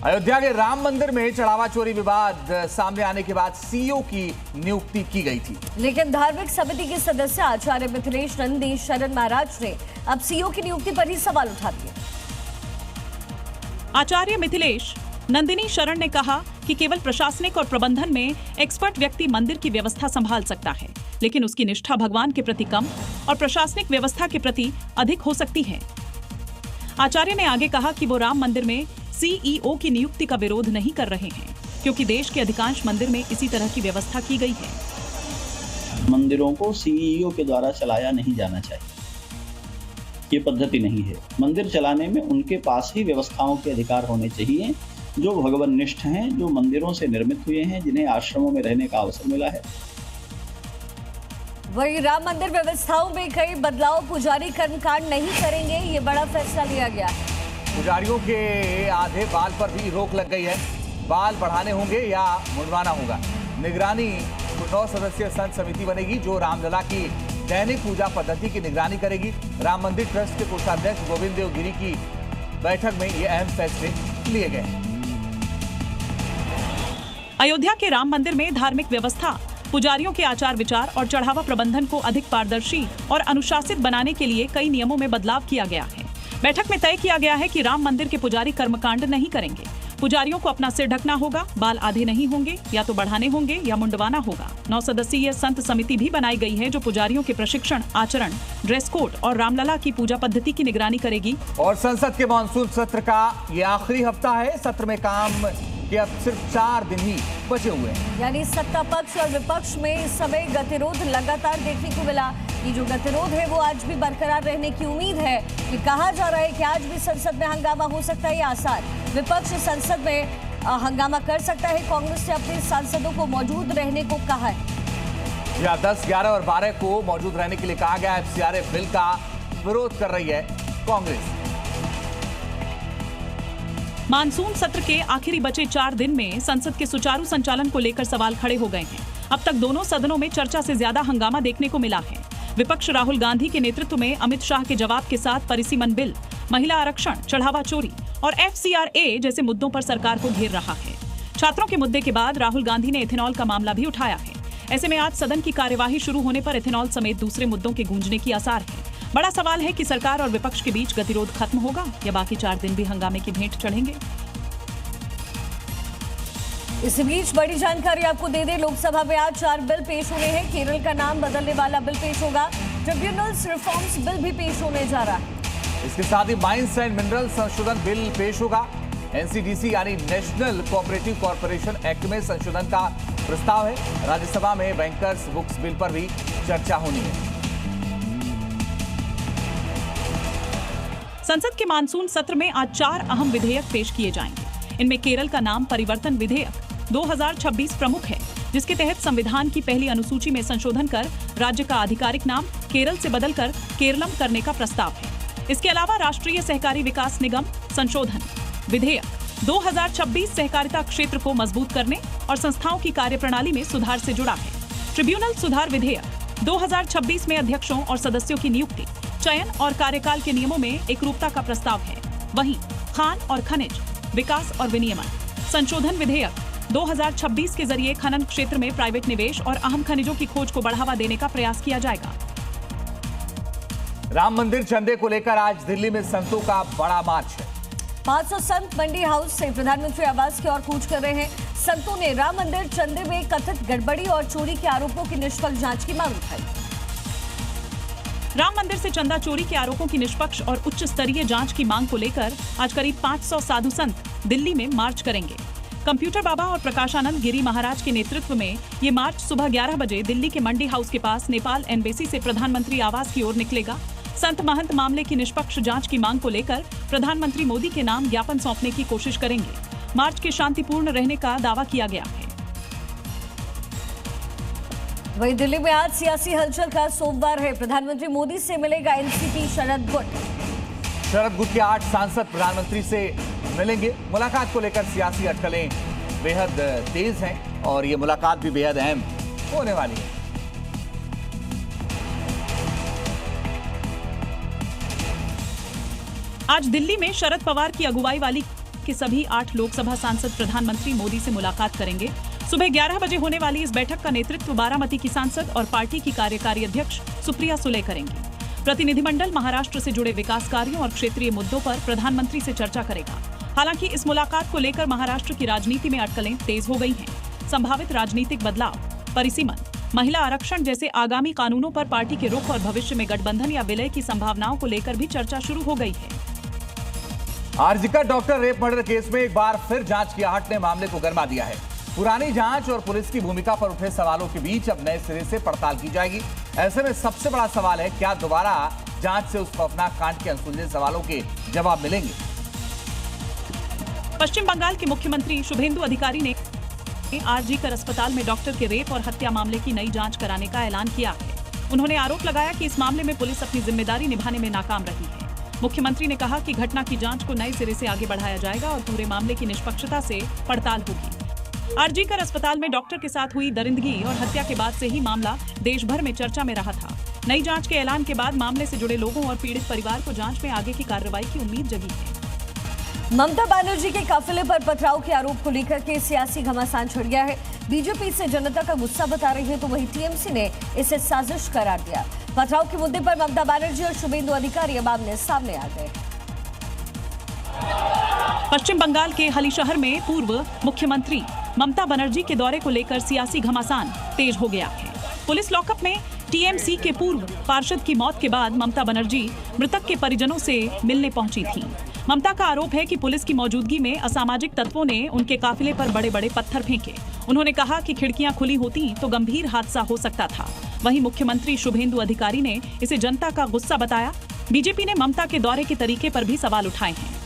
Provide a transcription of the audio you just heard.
अयोध्या के राम मंदिर में चढ़ावा चोरी विवाद सामने आने के बाद सीईओ की नियुक्ति की गई थी, लेकिन धार्मिक समिति के सदस्य आचार्य मिथिलेश नंदी शरण महाराज ने अब सीईओ की नियुक्ति पर ही सवाल उठा दिए। आचार्य मिथिलेश नंदिनी शरण ने कहा कि केवल प्रशासनिक और प्रबंधन में एक्सपर्ट व्यक्ति मंदिर की व्यवस्था संभाल सकता है, लेकिन उसकी निष्ठा भगवान के प्रति कम और प्रशासनिक व्यवस्था के प्रति अधिक हो सकती है। आचार्य ने आगे कहा कि वो राम मंदिर में सीईओ की नियुक्ति का विरोध नहीं कर रहे हैं, क्योंकि देश के अधिकांश मंदिर में इसी तरह की व्यवस्था की गई है। मंदिरों को सीईओ के द्वारा चलाया नहीं जाना चाहिए, ये पद्धति नहीं है। मंदिर चलाने में उनके पास ही व्यवस्थाओं के अधिकार होने चाहिए जो भगवाननिष्ठ हैं, जो मंदिरों से निर्मित हुए हैं, जिन्हें आश्रमों में रहने का अवसर मिला है। वही राम मंदिर व्यवस्थाओं में कई बदलाव, पुजारी कर्मकांड नहीं करेंगे, ये बड़ा फैसला लिया गया है। पुजारियों के आधे बाल पर भी रोक लग गई है। बाल बढ़ाने होंगे या मुंडवाना होगा। निगरानी 9 सदस्यीय संत समिति बनेगी जो रामलला की दैनिक पूजा पद्धति की निगरानी करेगी। राम मंदिर ट्रस्ट के कोषाध्यक्ष गोविंद देव गिरी की बैठक में ये अहम फैसले लिए गए। अयोध्या के राम मंदिर में धार्मिक व्यवस्था, पुजारियों के आचार विचार और चढ़ावा प्रबंधन को अधिक पारदर्शी और अनुशासित बनाने के लिए कई नियमों में बदलाव किया गया है। बैठक में तय किया गया है कि राम मंदिर के पुजारी कर्मकांड नहीं करेंगे। पुजारियों को अपना सिर ढकना होगा, बाल आधे नहीं होंगे, या तो बढ़ाने होंगे या मुंडवाना होगा। 9 सदस्यीय संत समिति भी बनाई गई है जो पुजारियों के प्रशिक्षण, आचरण, ड्रेस कोड और रामलला की पूजा पद्धति की निगरानी करेगी। और संसद के मानसून सत्र का ये आखिरी हफ्ता है। सत्र में काम के अब सिर्फ 4 दिन ही बचे हुए हैं, यानी सत्ता पक्ष और विपक्ष में इस समय गतिरोध लगातार देखने को मिला। ये जो गतिरोध है वो आज भी बरकरार रहने की उम्मीद है। कि कहा जा रहा है कि आज भी संसद में हंगामा हो सकता है। ये आसार विपक्ष संसद में हंगामा कर सकता है। कांग्रेस ने अपने सांसदों को मौजूद रहने को कहा है। या 10, 11 और 12 को मौजूद रहने के लिए कहा गया है। FCRA बिल का विरोध कर रही है कांग्रेस। मानसून सत्र के आखिरी बचे 4 दिन में संसद के सुचारू संचालन को लेकर सवाल खड़े हो गए हैं। अब तक दोनों सदनों में चर्चा से ज्यादा हंगामा देखने को मिला है। विपक्ष राहुल गांधी के नेतृत्व में अमित शाह के जवाब के साथ परिसीमन बिल, महिला आरक्षण, चढ़ावा चोरी और FCRA जैसे मुद्दों पर सरकार को घेर रहा है। छात्रों के मुद्दे के बाद राहुल गांधी ने इथेनॉल का मामला भी उठाया है। ऐसे में आज सदन की कार्यवाही शुरू होने पर इथेनॉल समेत दूसरे मुद्दों के गूंजने की आसार है। बड़ा सवाल है कि सरकार और विपक्ष के बीच गतिरोध खत्म होगा या बाकी 4 दिन भी हंगामे की भेंट चढ़ेंगे। इस बीच बड़ी जानकारी आपको दे दें, लोकसभा में आज 4 बिल पेश होने हैं। केरल का नाम बदलने वाला बिल पेश होगा। ट्रिब्यूनल्स रिफॉर्म्स बिल भी पेश होने जा रहा है। इसके साथ ही माइंस एंड मिनरल संशोधन बिल पेश होगा। NCDC यानी नेशनल कोऑपरेटिव कॉर्पोरेशन एक्ट में संशोधन का प्रस्ताव है। राज्यसभा में बैंकर्स बुक्स बिल पर भी चर्चा होनी है। संसद के मानसून सत्र में आज 4 अहम विधेयक पेश किए जाएंगे। इनमें केरल का नाम परिवर्तन विधेयक 2026 प्रमुख है, जिसके तहत संविधान की पहली अनुसूची में संशोधन कर राज्य का आधिकारिक नाम केरल से बदलकर केरलम करने का प्रस्ताव है। इसके अलावा राष्ट्रीय सहकारी विकास निगम संशोधन विधेयक 2026 सहकारिता क्षेत्र को मजबूत करने और संस्थाओं की कार्यप्रणाली में सुधार से जुड़ा है। ट्रिब्यूनल सुधार विधेयक 2026 में अध्यक्षों और सदस्यों की नियुक्ति, चयन और कार्यकाल के नियमों में एकरूपता का प्रस्ताव है। वहीं खान और खनिज विकास और विनियमन संशोधन विधेयक 2026 के जरिए खनन क्षेत्र में प्राइवेट निवेश और अहम खनिजों की खोज को बढ़ावा देने का प्रयास किया जाएगा। राम मंदिर चंदे को लेकर आज दिल्ली में संतों का बड़ा मार्च है। 500 संत मंडी हाउस से प्रधानमंत्री आवास की ओर कूच कर रहे हैं। संतों ने राम मंदिर चंदे में कथित गड़बड़ी और चोरी के आरोपों की निष्पक्ष जांच की मांग उठाई। राम मंदिर से चंदा चोरी के आरोपों की निष्पक्ष और उच्च स्तरीय जांच की मांग को लेकर आज करीब 500 साधु संत दिल्ली में मार्च करेंगे। कंप्यूटर बाबा और प्रकाशानंद गिरी महाराज के नेतृत्व में ये मार्च सुबह 11 बजे दिल्ली के मंडी हाउस के पास नेपाल एम्बेसी से प्रधानमंत्री आवास की ओर निकलेगा। संत महंत मामले की निष्पक्ष जांच की मांग को लेकर प्रधानमंत्री मोदी के नाम ज्ञापन सौंपने की कोशिश करेंगे। मार्च के शांतिपूर्ण रहने का दावा किया गया है। वहीं दिल्ली में आज सियासी हलचल का सोमवार है। प्रधानमंत्री मोदी से मिलेगा एनसीपी शरद गुट। शरद गुट के 8 सांसद प्रधानमंत्री से मिलेंगे। मुलाकात को लेकर सियासी अटकलें बेहद तेज हैं और ये मुलाकात भी बेहद अहम होने वाली है। आज दिल्ली में शरद पवार की अगुवाई वाली के सभी 8 लोकसभा सांसद प्रधानमंत्री मोदी से मुलाकात करेंगे। सुबह 11 बजे होने वाली इस बैठक का नेतृत्व बारामती की सांसद और पार्टी की कार्यकारी अध्यक्ष सुप्रिया सुले करेंगी। प्रतिनिधिमंडल महाराष्ट्र से जुड़े विकास कार्यों और क्षेत्रीय मुद्दों पर प्रधानमंत्री से चर्चा करेगा। हालांकि इस मुलाकात को लेकर महाराष्ट्र की राजनीति में अटकलें तेज हो गई हैं। संभावित राजनीतिक बदलाव, परिसीमन, महिला आरक्षण जैसे आगामी कानूनों पर पार्टी के रुख और भविष्य में गठबंधन या विलय की संभावनाओं को लेकर भी चर्चा शुरू हो गई है। RG Kar doctor rape murder case में एक बार फिर जांच की आहट ने मामले को गरमा दिया है। पुरानी जांच और पुलिस की भूमिका पर उठे सवालों के बीच अब नए सिरे से पड़ताल की जाएगी। ऐसे में सबसे बड़ा सवाल है, क्या दोबारा जांच से उस खौफनाक कांड के अनसुलझे सवालों के जवाब मिलेंगे? पश्चिम बंगाल के मुख्यमंत्री शुभेंदु अधिकारी ने आरजीकर अस्पताल में डॉक्टर के रेप और हत्या मामले की नई जांच कराने का ऐलान किया है। उन्होंने आरोप लगाया कि इस मामले में पुलिस अपनी जिम्मेदारी निभाने में नाकाम रही है। मुख्यमंत्री ने कहा कि घटना की जांच को नए सिरे से आगे बढ़ाया जाएगा और पूरे मामले की निष्पक्षता से पड़ताल होगी। आरजीकर अस्पताल में डॉक्टर के साथ हुई दरिंदगी और हत्या के बाद से ही मामला देश भर में चर्चा में रहा था। नई जांच के ऐलान के बाद मामले से जुड़े लोगों और पीड़ित परिवार को जांच में आगे की कार्रवाई की उम्मीद जगी है। ममता बनर्जी के काफिले पर पथराव के आरोप को लेकर के सियासी घमासान छिड़ गया है। बीजेपी इसे जनता का गुस्सा बता रही है तो वहीं टीएमसी ने इसे साजिश करार दिया। पथराव के मुद्दे पर ममता बनर्जी और शुभेंदु अधिकारी अब आमने सामने आ गए। पश्चिम बंगाल के हली शहर में पूर्व मुख्यमंत्री ममता बनर्जी के दौरे को लेकर सियासी घमासान तेज हो गया है। पुलिस लॉकअप में टीएमसी के पूर्व पार्षद की मौत के बाद ममता बनर्जी मृतक के परिजनों से मिलने पहुंची थी। ममता का आरोप है कि पुलिस की मौजूदगी में असामाजिक तत्वों ने उनके काफिले पर बड़े बड़े पत्थर फेंके। उन्होंने कहा कि खिड़कियां खुली होती तो गंभीर हादसा हो सकता था। वहीं मुख्यमंत्री शुभेंदु अधिकारी ने इसे जनता का गुस्सा बताया। बीजेपी ने ममता के दौरे के तरीके पर भी सवाल उठाए हैं।